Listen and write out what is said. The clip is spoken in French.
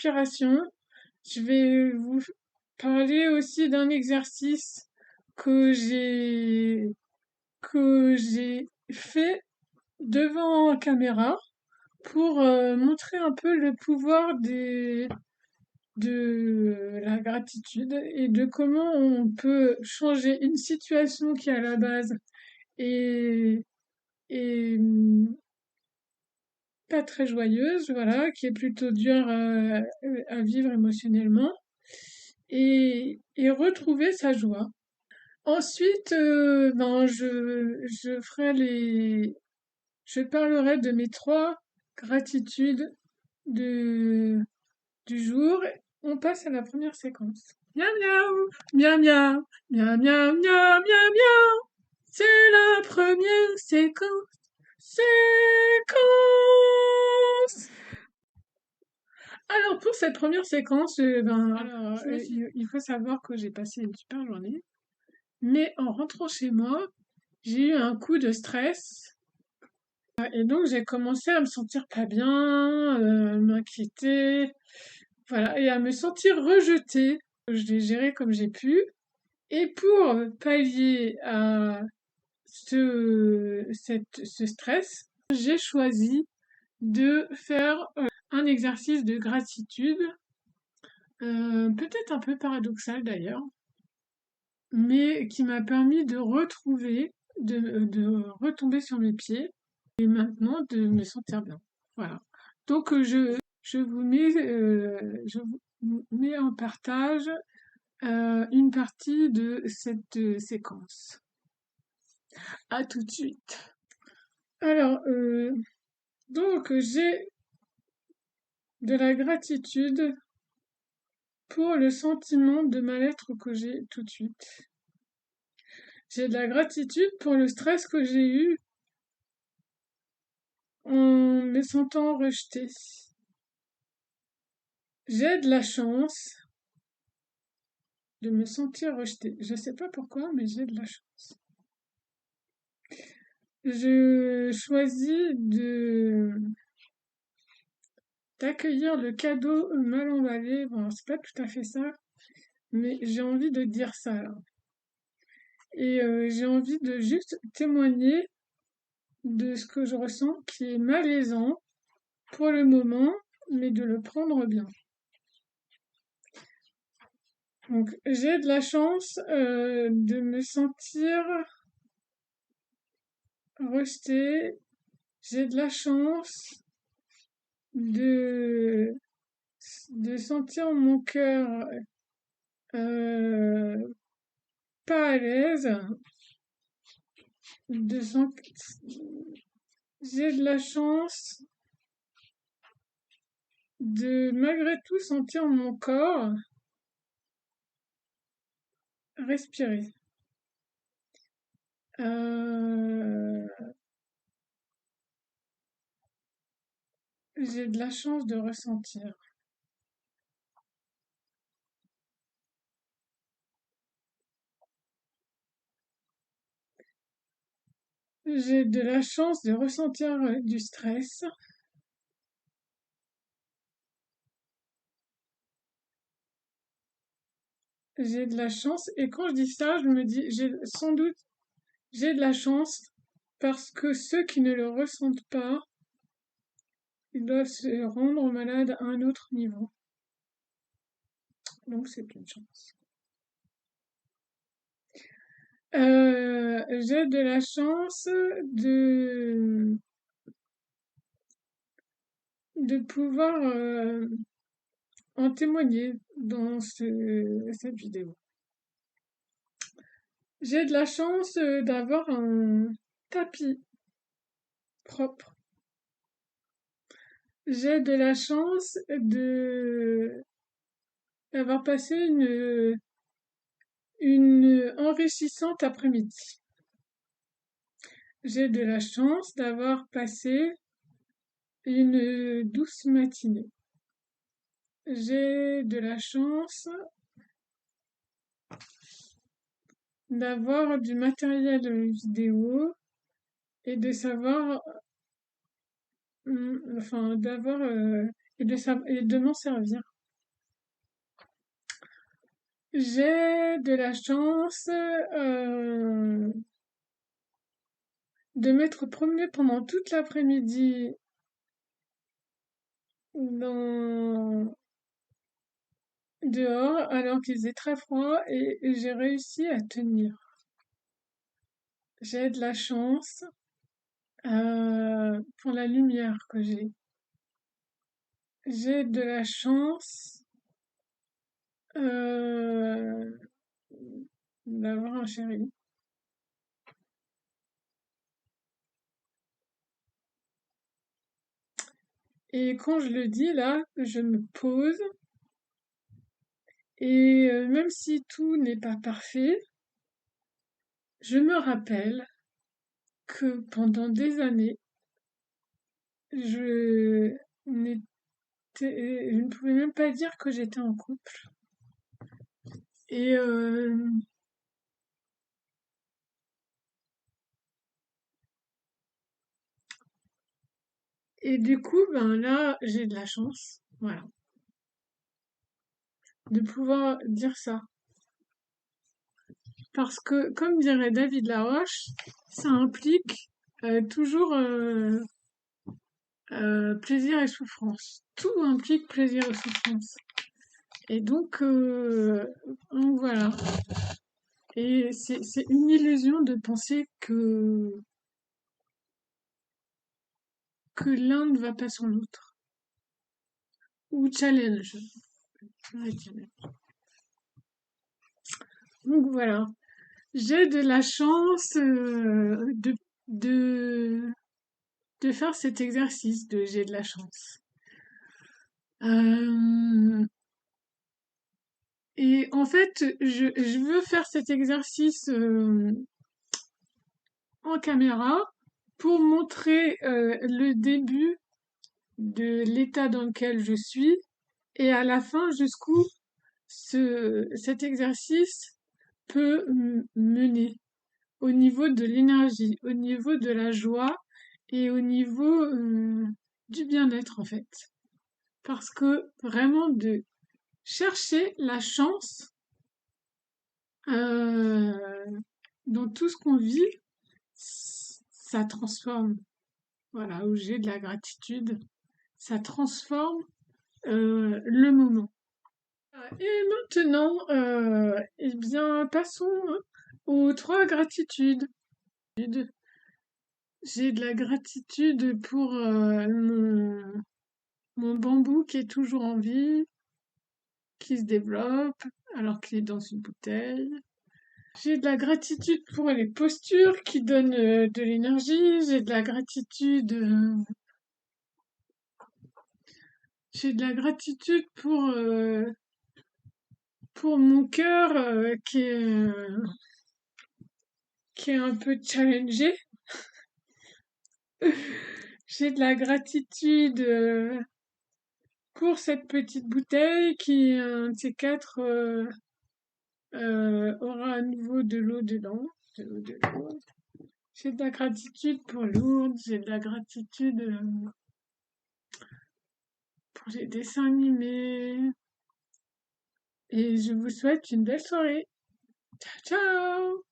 respiration. Je vais vous parler aussi d'un exercice que j'ai fait devant caméra pour montrer un peu le pouvoir de la gratitude et de comment on peut changer une situation qui à la base est, est pas très joyeuse, voilà, qui est plutôt dure à vivre émotionnellement et retrouver sa joie. Ensuite, ben je parlerai de mes trois gratitudes de, du jour. On passe à la première séquence. Miam miam, miam miam, miam miam miam miam miam. C'est la première séquence. Séquence. Alors pour cette première séquence, il faut savoir que j'ai passé une super journée, mais en rentrant chez moi, j'ai eu un coup de stress et donc j'ai commencé à me sentir pas bien, m'inquiéter, voilà, et à me sentir rejetée. Je l'ai géré comme j'ai pu. Et pour pallier à ce stress, j'ai choisi de faire un exercice de gratitude, peut-être un peu paradoxal d'ailleurs, mais qui m'a permis de retrouver, de retomber sur mes pieds et maintenant de me sentir bien. Voilà. Donc je vous mets en partage une partie de cette séquence. À tout de suite. Alors, donc j'ai de la gratitude pour le sentiment de mal-être que j'ai tout de suite. J'ai de la gratitude pour le stress que j'ai eu en me sentant rejetée. J'ai de la chance de me sentir rejetée. Je sais pas pourquoi, mais j'ai de la chance. Je choisis d'accueillir le cadeau mal emballé. Bon, c'est pas tout à fait ça, mais j'ai envie de dire ça là. Et j'ai envie de juste témoigner de ce que je ressens qui est malaisant pour le moment, mais de le prendre bien. Donc j'ai de la chance de me sentir rejetée. J'ai de la chance de, de sentir mon cœur euh, pas à l'aise. De sen- J'ai de la chance de malgré tout sentir mon corps respirer. Euh, j'ai de la chance de ressentir. J'ai de la chance de ressentir du stress. J'ai de la chance. Et quand je dis ça, je me dis, j'ai de la chance parce que ceux qui ne le ressentent pas, ils doivent se rendre malades à un autre niveau. Donc c'est une chance. J'ai de la chance de, de pouvoir en témoigner dans cette vidéo. J'ai de la chance d'avoir un tapis propre. J'ai de la chance d'avoir passé une enrichissante après-midi. J'ai de la chance d'avoir passé une douce matinée. J'ai de la chance d'avoir du matériel vidéo et de savoir, enfin d'avoir et de m'en servir. J'ai de la chance de m'être promenée pendant toute l'après-midi dans dehors alors qu'il faisait très froid et j'ai réussi à tenir. J'ai de la chance pour la lumière que j'ai. J'ai de la chance euh, d'avoir un chéri. Et quand je le dis là, je me pose et même si tout n'est pas parfait, je me rappelle que pendant des années, je n'étais, je ne pouvais même pas dire que j'étais en couple. Et, et du coup, ben là, j'ai de la chance, voilà, de pouvoir dire ça. Parce que, comme dirait David Laroche, ça implique toujours plaisir et souffrance. Tout implique plaisir et souffrance. Et donc voilà. Et c'est une illusion de penser que l'un ne va pas sans l'autre. Ou challenge. Ouais, challenge. Donc voilà. J'ai de la chance de, de faire cet exercice de j'ai de la chance. Euh, et en fait, je veux faire cet exercice en caméra pour montrer le début de l'état dans lequel je suis et à la fin jusqu'où cet exercice peut mener au niveau de l'énergie, au niveau de la joie et au niveau du bien-être en fait. Parce que vraiment de chercher la chance euh, dans tout ce qu'on vit, ça transforme. Voilà, où j'ai de la gratitude, ça transforme le moment. Et maintenant, eh bien, passons aux trois gratitudes. J'ai de la gratitude pour mon bambou qui est toujours en vie, qui se développe alors qu'il est dans une bouteille. J'ai de la gratitude pour les postures qui donnent de l'énergie. J'ai de la gratitude pour mon cœur qui est un peu challengé. J'ai de la gratitude pour cette petite bouteille qui, un de ces quatre, aura à nouveau de l'eau dedans. De l'eau, de l'eau. J'ai de la gratitude pour Lourdes, j'ai de la gratitude pour les dessins animés. Et je vous souhaite une belle soirée. Ciao, ciao!